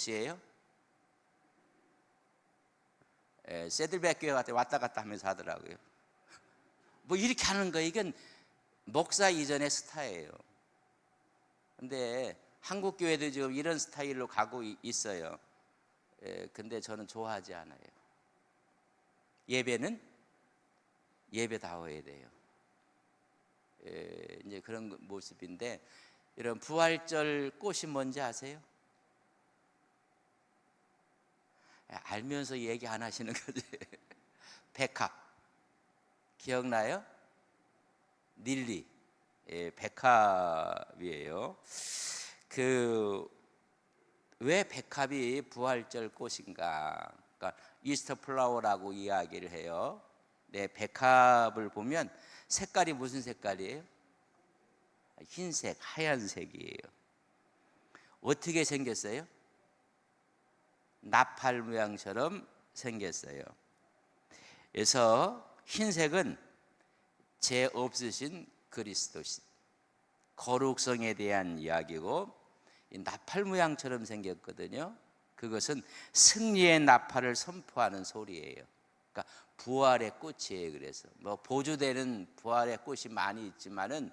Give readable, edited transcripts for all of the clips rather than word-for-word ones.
곳이에요? 새들백 교회 왔다 갔다 하면서 하더라고요. 뭐 이렇게 하는 거, 이건 목사 이전의 스타예요. 근데 한국 교회도 지금 이런 스타일로 가고 있어요. 근데 저는 좋아하지 않아요. 예배는 예배다워야 돼요. 이제 그런 모습인데, 이런 부활절 꽃이 뭔지 아세요? 알면서 얘기 안 하시는 거지. 백합 기억나요? 릴리, 백합이에요. 왜 백합이 부활절 꽃인가? 그러니까 이스터 플라워라고 이야기를 해요. 백합을 보면 색깔이 무슨 색깔이에요? 흰색, 하얀색이에요. 어떻게 생겼어요? 나팔 모양처럼 생겼어요. 그래서 흰색은 죄 없으신 그리스도신, 거룩성에 대한 이야기고, 나팔 모양처럼 생겼거든요. 그것은 승리의 나팔을 선포하는 소리예요. 그러니까 부활의 꽃이에요. 그래서 뭐 보조되는 부활의 꽃이 많이 있지만은,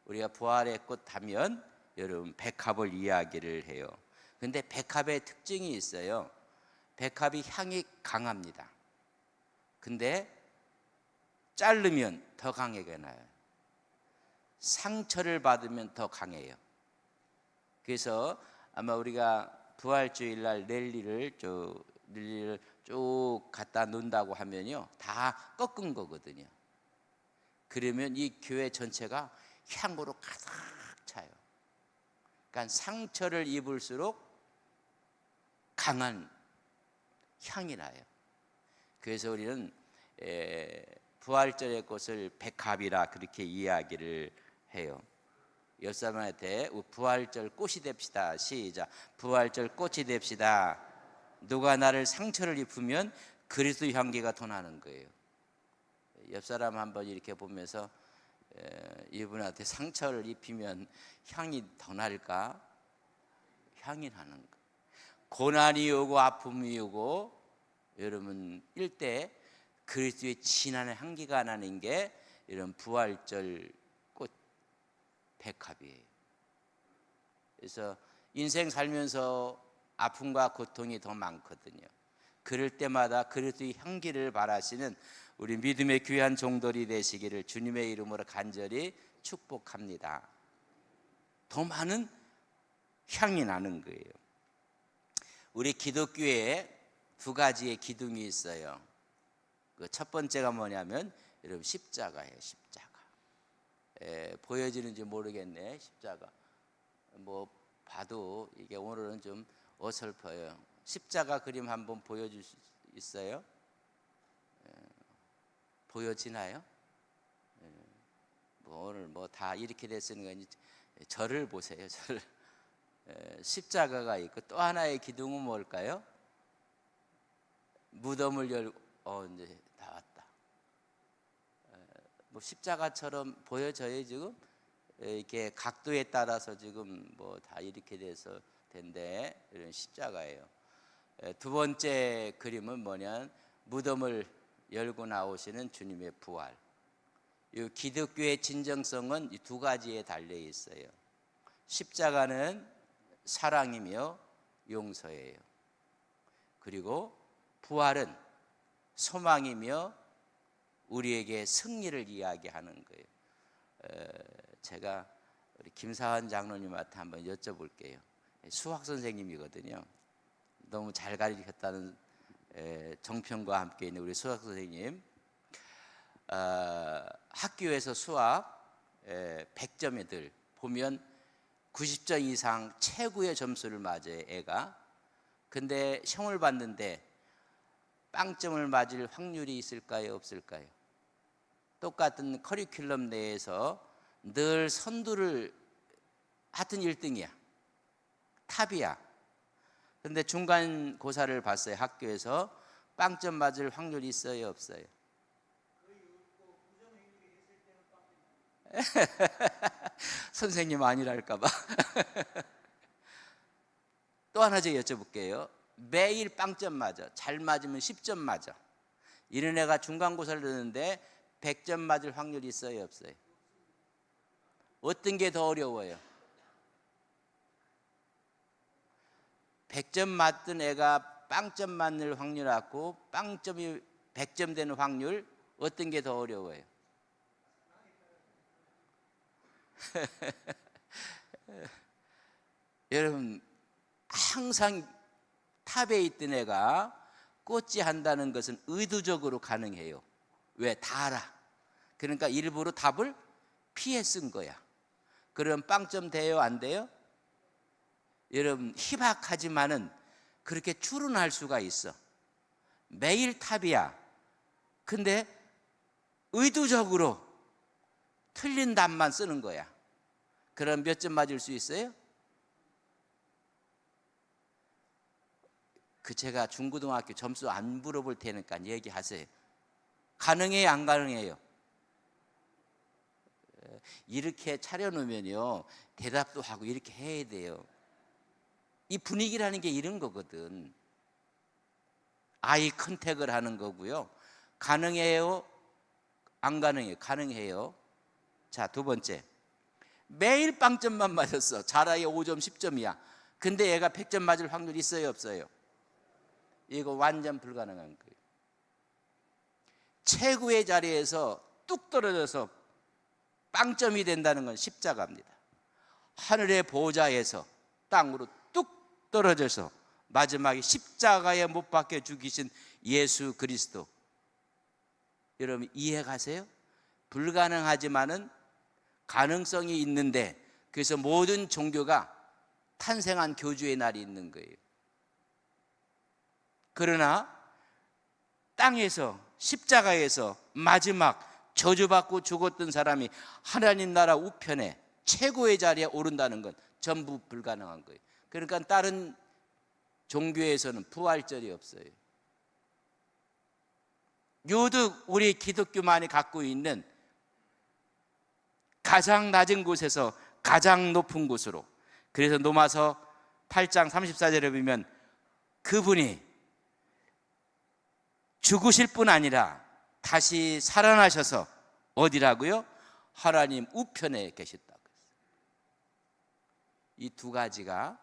우리가 부활의 꽃 하면 여러분 백합을 이야기를 해요. 근데 백합의 특징이 있어요. 백합이 향이 강합니다. 근데 자르면 더 강하게 나요. 상처를 받으면 더 강해요. 그래서 아마 우리가 부활주일날 랠리를 쭉 갖다 놓는다고 하면요, 다 꺾은 거거든요. 그러면 이 교회 전체가 향으로 가득 차요. 그러니까 상처를 입을수록 강한 향이 나요. 그래서 우리는 부활절의 꽃을 백합이라 그렇게 이야기를 해요. 옆 사람한테 부활절 꽃이 됩시다. 시작. 부활절 꽃이 됩시다. 누가 나를 상처를 입으면 그리스도 향기가 더 나는 거예요. 옆 사람 한번 이렇게 보면서, 이분한테 상처를 입히면 향이 더 날까? 향이 나는 거. 고난이 오고 아픔이 오고 여러분 일대 그리스도의 진한 향기가 나는 게 이런 부활절 꽃 백합이에요. 그래서 인생 살면서 아픔과 고통이 더 많거든요. 그럴 때마다 그리스도의 향기를 바라시는 우리 믿음의 귀한 종들이 되시기를 주님의 이름으로 간절히 축복합니다. 더 많은 향이 나는 거예요. 우리 기독교에 두 가지의 기둥이 있어요. 그 첫 번째가 뭐냐면 여러분 십자가예요. 십자가. 보여지는지 모르겠네. 십자가. 뭐 봐도 이게 오늘은 좀 어설퍼요. 십자가 그림 한번 보여줄 수 있어요? 보여지나요? 뭐 오늘 뭐 다 이렇게 됐으니까 절을 보세요. 절. 십자가가 있고 또 하나의 기둥은 뭘까요? 무덤을 열고 이제 나왔다. 뭐 십자가처럼 보여져요 지금? 이렇게 각도에 따라서 지금 뭐 다 이렇게 돼서 된데 이런 십자가예요. 두 번째 그림은 뭐냐? 무덤을 열고 나오시는 주님의 부활. 이 기독교의 진정성은 이 두 가지에 달려 있어요. 십자가는 사랑이며 용서예요. 그리고 부활은 소망이며 우리에게 승리를 이야기하는 거예요. 제가 우리 김사환 장로님한테 한번 여쭤볼게요. 수학 선생님이거든요. 너무 잘 가르쳤다는 정평과 함께 있는 우리 수학 선생님. 학교에서 수학 100점 애들 보면 90점 이상 최고의 점수를 맞아요, 애가. 근데 시험을 봤는데 빵점을 맞을 확률이 있을까요, 없을까요? 똑같은 커리큘럼 내에서 늘 선두를 하여튼 1등이야. 탑이야. 근데 중간고사를 봤어요, 학교에서. 빵점 맞을 확률이 있어요, 없어요? 선생님 아니랄까봐. 또 하나 제가 여쭤볼게요. 매일 빵점 맞아. 잘 맞으면 10점 맞아. 이런 애가 중간고사를 듣는데 100점 맞을 확률이 있어요, 없어요? 어떤 게 더 어려워요? 100점 맞던 애가 빵점 맞는 확률하고 빵점이 100점 되는 확률, 어떤 게 더 어려워요? 여러분, 항상 탑에 있던 애가 꽂지 한다는 것은 의도적으로 가능해요. 왜? 다 알아. 그러니까 일부러 답을 피해 쓴 거야. 그럼 빵점 돼요? 안 돼요? 여러분, 희박하지만은 그렇게 추론할 수가 있어. 매일 탑이야. 근데 의도적으로 틀린 답만 쓰는 거야. 그럼 몇 점 맞을 수 있어요? 제가 중고등학교 점수 안 물어볼 테니까 얘기하세요. 가능해요, 안 가능해요? 이렇게 차려놓으면요, 대답도 하고 이렇게 해야 돼요. 이 분위기라는 게 이런 거거든. 아이 컨택을 하는 거고요. 가능해요? 안 가능해요? 가능해요. 자, 두 번째. 매일 빵점만 맞았어. 잘하게 5점, 10점이야. 근데 얘가 100점 맞을 확률이 있어요, 없어요? 이거 완전 불가능한 거예요. 최고의 자리에서 뚝 떨어져서 빵점이 된다는 건 십자가입니다. 하늘의 보좌에서 땅으로 뚝 떨어져서 마지막에 십자가에 못 박혀 죽이신 예수 그리스도. 여러분 이해 가세요? 불가능하지만은 가능성이 있는데, 그래서 모든 종교가 탄생한 교주의 날이 있는 거예요. 그러나 땅에서 십자가에서 마지막 저주받고 죽었던 사람이 하나님 나라 우편에 최고의 자리에 오른다는 건 전부 불가능한 거예요. 그러니까 다른 종교에서는 부활절이 없어요. 유독 우리 기독교만이 갖고 있는 가장 낮은 곳에서 가장 높은 곳으로, 그래서 로마서 8장 34절에 보면 그분이 죽으실 뿐 아니라 다시 살아나셔서 어디라고요? 하나님 우편에 계셨다고 했어요. 이 두 가지가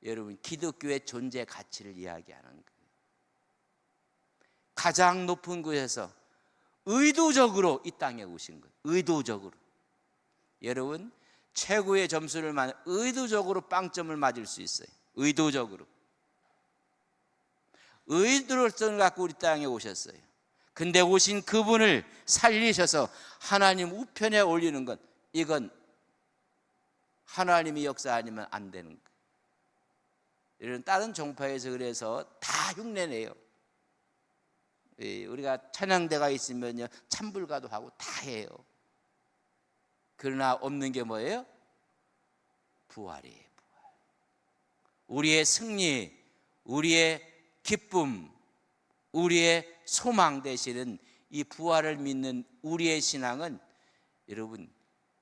여러분 기독교의 존재 가치를 이야기하는 거예요. 가장 높은 곳에서 의도적으로 이 땅에 오신 거예요. 의도적으로. 여러분 최고의 점수를 맞는 의도적으로 빵점을 맞을 수 있어요. 의도적으로. 의도를 갖고 우리 땅에 오셨어요. 근데 오신 그분을 살리셔서 하나님 우편에 올리는 건, 이건 하나님의 역사 아니면 안 되는 거예요. 이런 다른 종파에서 그래서 다 흉내내요. 우리가 찬양대가 있으면요 찬불가도 하고 다 해요. 그러나 없는 게 뭐예요? 부활이에요. 부활. 우리의 승리, 우리의 기쁨, 우리의 소망 되시는 이 부활을 믿는 우리의 신앙은 여러분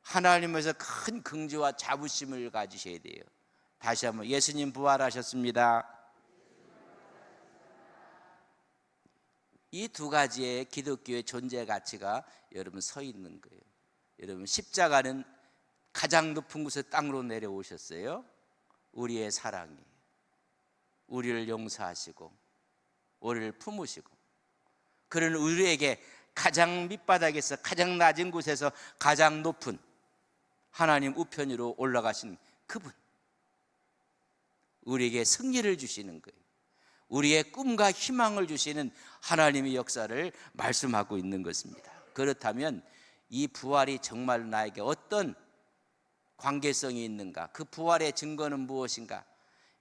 하나님에서 큰 긍지와 자부심을 가지셔야 돼요. 다시 한번 예수님 부활하셨습니다. 이 두 가지의 기독교의 존재 가치가 여러분 서 있는 거예요. 여러분 십자가는 가장 높은 곳에 땅으로 내려오셨어요. 우리의 사랑이 우리를 용서하시고 우리를 품으시고, 그런 우리에게 가장 밑바닥에서 가장 낮은 곳에서 가장 높은 하나님 우편으로 올라가신 그분, 우리에게 승리를 주시는 거예요. 우리의 꿈과 희망을 주시는 하나님의 역사를 말씀하고 있는 것입니다. 그렇다면 이 부활이 정말 나에게 어떤 관계성이 있는가? 그 부활의 증거는 무엇인가?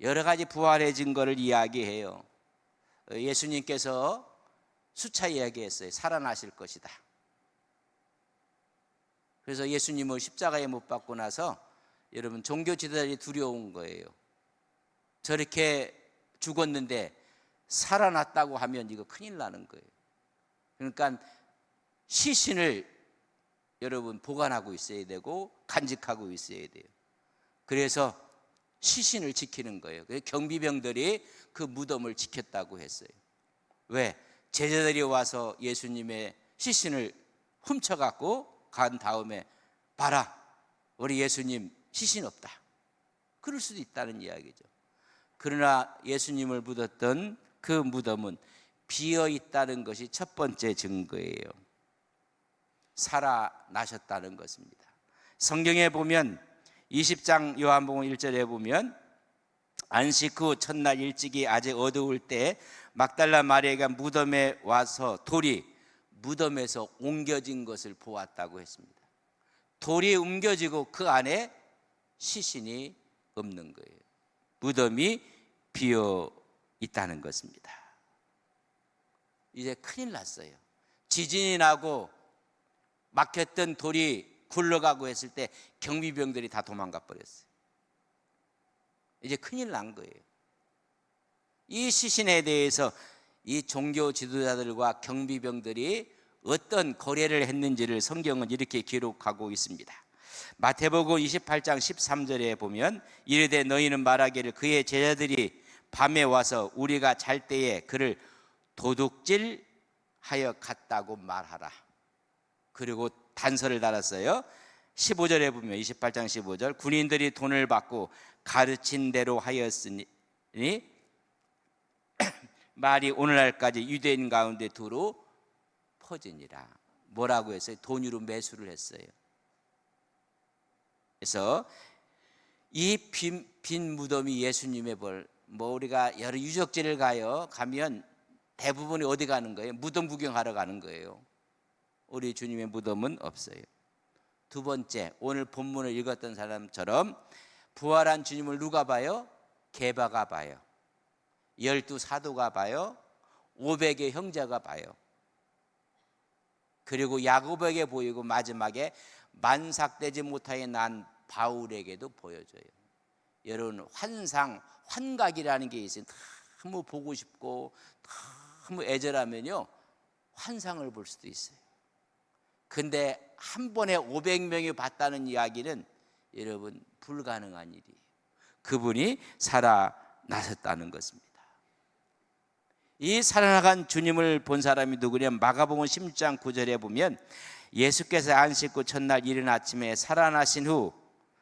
여러 가지 부활의 증거를 이야기해요. 예수님께서 수차 이야기했어요. 살아나실 것이다. 그래서 예수님을 십자가에 못 박고 나서 여러분 종교 지도자들이 두려운 거예요. 저렇게 죽었는데 살아났다고 하면 이거 큰일 나는 거예요. 그러니까 시신을 여러분 보관하고 있어야 되고 간직하고 있어야 돼요. 그래서 시신을 지키는 거예요. 그래서 경비병들이 그 무덤을 지켰다고 했어요. 왜? 제자들이 와서 예수님의 시신을 훔쳐갖고 간 다음에 봐라, 우리 예수님 시신 없다, 그럴 수도 있다는 이야기죠. 그러나 예수님을 묻었던 그 무덤은 비어 있다는 것이 첫 번째 증거예요. 살아나셨다는 것입니다. 성경에 보면 20장 요한복음 1절에 보면 안식 후 첫날 일찍이 아직 어두울 때 막달라 마리아가 무덤에 와서 돌이 무덤에서 옮겨진 것을 보았다고 했습니다. 돌이 옮겨지고 그 안에 시신이 없는 거예요. 무덤이 비어 있다는 것입니다. 이제 큰일 났어요. 지진이 나고 막혔던 돌이 굴러가고 했을 때 경비병들이 다 도망가 버렸어요. 이제 큰일 난 거예요. 이 시신에 대해서 이 종교 지도자들과 경비병들이 어떤 거래를 했는지를 성경은 이렇게 기록하고 있습니다. 마태복음 28장 13절에 보면 이르되 너희는 말하기를 그의 제자들이 밤에 와서 우리가 잘 때에 그를 도둑질하여 갔다고 말하라. 그리고 단서를 달았어요. 15절에 보면 28장 15절 군인들이 돈을 받고 가르친 대로 하였으니 말이 오늘날까지 유대인 가운데 두루 퍼지니라. 뭐라고 했어요? 돈으로 매수를 했어요. 그래서 이 빈 무덤이 예수님의 벌, 우리가 여러 유적지를 가면 대부분이 어디 가는 거예요? 무덤 구경하러 가는 거예요. 우리 주님의 무덤은 없어요. 두 번째, 오늘 본문을 읽었던 사람처럼 부활한 주님을 누가 봐요? 게바가 봐요. 12 사도가 봐요. 500의 형제가 봐요. 그리고 야고보에게 보이고 마지막에 만삭되지 못하게 난 바울에게도 보여줘요. 여러분, 환각이라는 게 있어요. 너무 보고 싶고 너무 애절하면요 환상을 볼 수도 있어요. 근데 한 번에 500명이 봤다는 이야기는 여러분 불가능한 일이에요. 그분이 살아나셨다는 것입니다. 이 살아나간 주님을 본 사람이 누구냐? 마가복음 16장 9절에 보면 예수께서 안식 후 첫날 이른 아침에 살아나신 후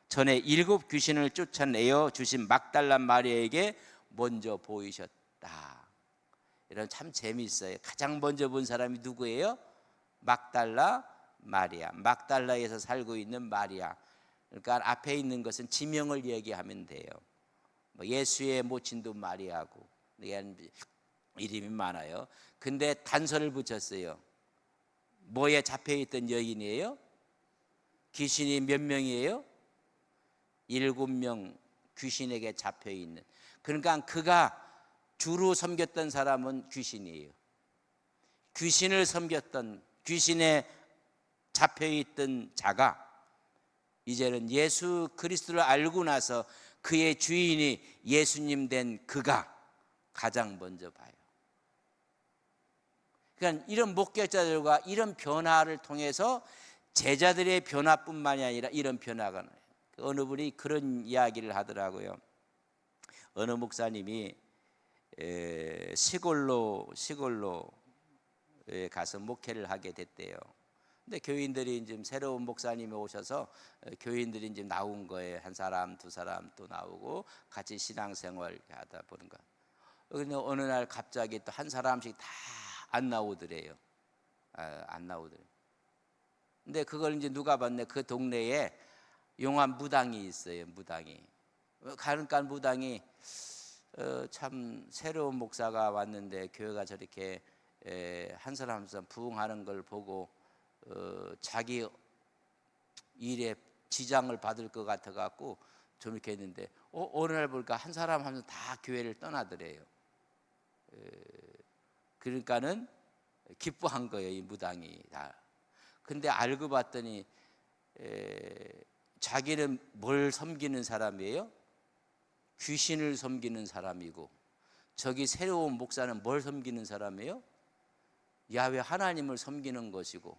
전에 7 귀신을 쫓아내어 주신 막달라 마리아에게 먼저 보이셨다. 이런 참 재미있어요. 가장 먼저 본 사람이 누구예요? 막달라 마리아. 막달라에서 살고 있는 마리아. 그러니까 앞에 있는 것은 지명을 얘기하면 돼요. 예수의 모친도 마리아고 이름이 많아요. 근데 단서를 붙였어요. 뭐에 잡혀있던 여인이에요? 귀신이 몇 명이에요? 7명 귀신에게 잡혀있는. 그러니까 그가 주로 섬겼던 사람은 귀신이에요. 귀신을 섬겼던, 귀신에 잡혀있던 자가 이제는 예수 그리스도를 알고 나서 그의 주인이 예수님 된 그가 가장 먼저 봐요. 그러니까 이런 목격자들과 이런 변화를 통해서 제자들의 변화뿐만이 아니라 이런 변화가 나요. 어느 분이 그런 이야기를 하더라고요. 어느 목사님이 시골로 가서 목회를 하게 됐대요. 근데 교인들이 지금 새로운 목사님이 오셔서 교인들이 이제 나온 거예요. 한 사람, 두 사람 또 나오고 같이 신앙생활 하다 보는 거. 근데 어느 날 갑자기 또 한 사람씩 다 안 나오더래요. 안 나오더래요. 근데 그걸 이제 누가 봤네? 그 동네에 용한 무당이 있어요. 무당이. 그러니까 무당이 참 새로운 목사가 왔는데 교회가 저렇게 한 사람 한 사람 부흥하는 걸 보고 자기 일에 지장을 받을 것 같아 갖고 좀 이렇게 했는데 어느 날 보니까 한 사람 한 사람 다 교회를 떠나더래요. 그러니까는 기뻐한 거예요, 이 무당이 다. 근데 알고 봤더니 자기는 뭘 섬기는 사람이에요? 귀신을 섬기는 사람이고, 저기 새로운 목사는 뭘 섬기는 사람이에요? 야훼 하나님을 섬기는 것이고.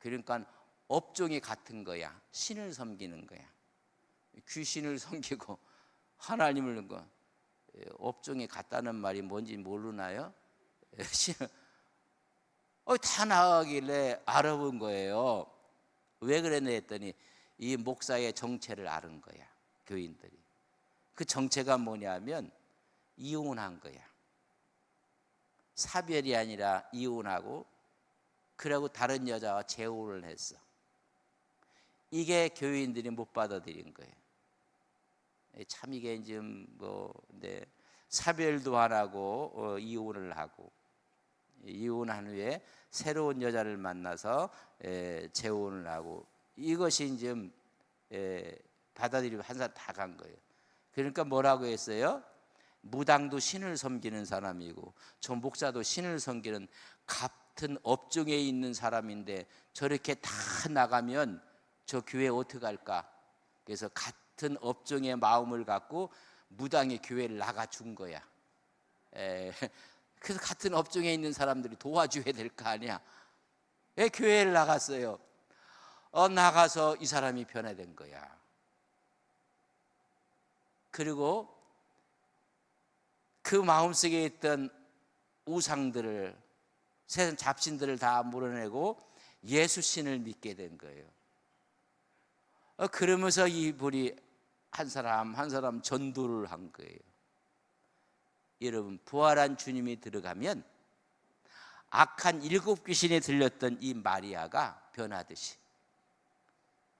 그러니까 업종이 같은 거야. 신을 섬기는 거야. 귀신을 섬기고 하나님을 업종에 갔다는 말이 뭔지 모르나요? 다 나가길래 알아본 거예요. 왜 그랬냐 했더니 이 목사의 정체를 아는 거야. 교인들이. 그 정체가 뭐냐면 이혼한 거야. 사별이 아니라 이혼하고 그러고 다른 여자와 재혼을 했어. 이게 교인들이 못 받아들인 거예요. 참 이게 지금 근데 사별도 안 하고 이혼을 하고 이혼한 후에 새로운 여자를 만나서 재혼을 하고 이것이 이제 받아들이고 한 사람 다 간 거예요. 그러니까 뭐라고 했어요? 무당도 신을 섬기는 사람이고 저 목사도 신을 섬기는 같은 업종에 있는 사람인데 저렇게 다 나가면 저 교회 어떻게 할까? 그래서 같은 업종의 마음을 갖고 무당의 교회를 나가 준 거야. 그래서 같은 업종에 있는 사람들이 도와줘야 될 거 아니야. 왜 교회를 나갔어요? 나가서 이 사람이 변화된 거야. 그리고 그 마음속에 있던 우상들을, 세상 잡신들을 다 물어내고 예수신을 믿게 된 거예요. 그러면서 이분이 한 사람 한 사람 전도를 한 거예요. 여러분, 부활한 주님이 들어가면 악한 7 귀신이 들렸던 이 마리아가 변하듯이,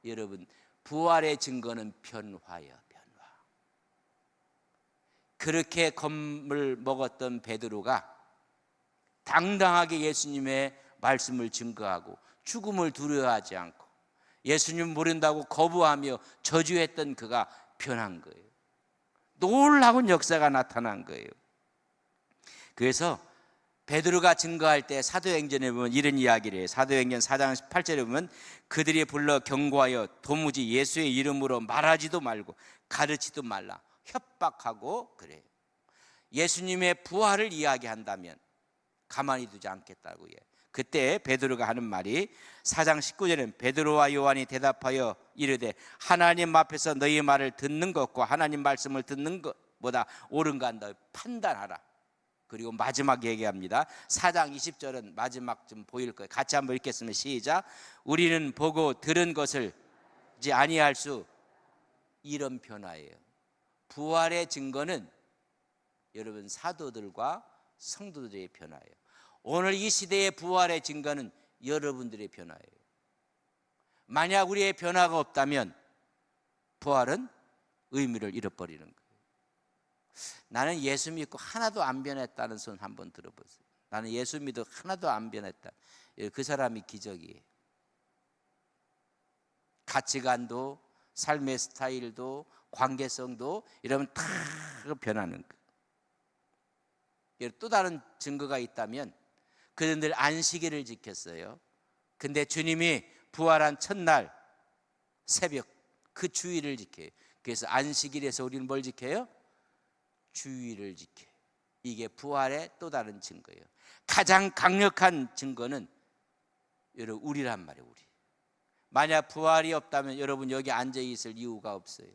여러분, 부활의 증거는 변화예요. 변화. 그렇게 겁을 먹었던 베드로가 당당하게 예수님의 말씀을 증거하고 죽음을 두려워하지 않고 예수님 모른다고 거부하며 저주했던 그가 변한 거예요. 놀라운 역사가 나타난 거예요. 그래서 베드로가 증거할 때 사도행전에 보면 이런 이야기를 해요. 사도행전 4장 18절에 보면 그들이 불러 경고하여 도무지 예수의 이름으로 말하지도 말고 가르치도 말라 협박하고 그래요. 예수님의 부활을 이야기한다면 가만히 두지 않겠다고 해요. 그때 베드로가 하는 말이 4장 19절에는 베드로와 요한이 대답하여 이르되 하나님 앞에서 너희 말을 듣는 것과 하나님 말씀을 듣는 것보다 옳은가 한다 판단하라. 그리고 마지막 얘기합니다. 4장 20절은 마지막 좀 보일 거예요. 같이 한번 읽겠습니다. 시작. 우리는 보고 들은 것을 이제 아니할 수, 이런 변화예요. 부활의 증거는 여러분 사도들과 성도들의 변화예요. 오늘 이 시대의 부활의 증거는 여러분들의 변화예요. 만약 우리의 변화가 없다면 부활은 의미를 잃어버리는 거예요. 나는 예수 믿고 하나도 안 변했다는 손 한번 들어보세요. 나는 예수 믿고 하나도 안 변했다. 그 사람이 기적이에요. 가치관도 삶의 스타일도 관계성도 이러면 다 변하는 거예요. 또 다른 증거가 있다면 그들은 안식일을 지켰어요. 근데 주님이 부활한 첫날 새벽 그 주일을 지켜요. 그래서 안식일에서 우리는 뭘 지켜요? 주일을 지켜요. 이게 부활의 또 다른 증거예요. 가장 강력한 증거는 여러분 우리란 말이에요. 우리. 만약 부활이 없다면 여러분 여기 앉아 있을 이유가 없어요.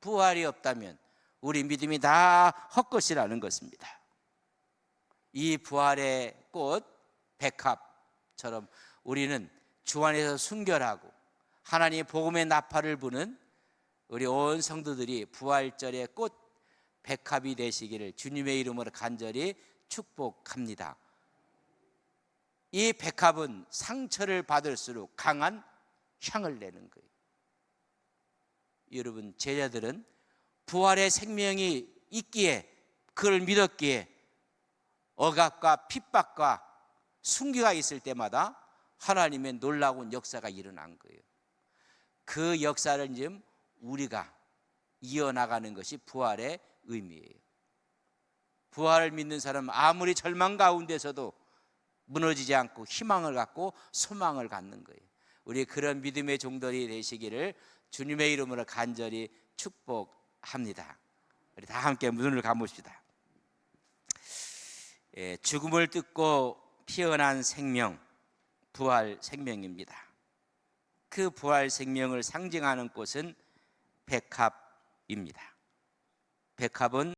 부활이 없다면 우리 믿음이 다 헛것이라는 것입니다. 이 부활의 꽃 백합처럼 우리는 주 안에서 순결하고 하나님의 복음의 나팔을 부는 우리 온 성도들이 부활절의 꽃 백합이 되시기를 주님의 이름으로 간절히 축복합니다. 이 백합은 상처를 받을수록 강한 향을 내는 거예요. 여러분, 제자들은 부활의 생명이 있기에, 그걸 믿었기에 억압과 핍박과 순교가 있을 때마다 하나님의 놀라운 역사가 일어난 거예요. 그 역사를 지금 우리가 이어나가는 것이 부활의 의미예요. 부활을 믿는 사람은 아무리 절망 가운데서도 무너지지 않고 희망을 갖고 소망을 갖는 거예요. 우리 그런 믿음의 종들이 되시기를 주님의 이름으로 간절히 축복합니다. 우리 다 함께 눈을 감읍시다. 죽음을 뜯고 피어난 생명, 부활 생명입니다. 그 부활 생명을 상징하는 꽃은 백합 백합입니다. 백합은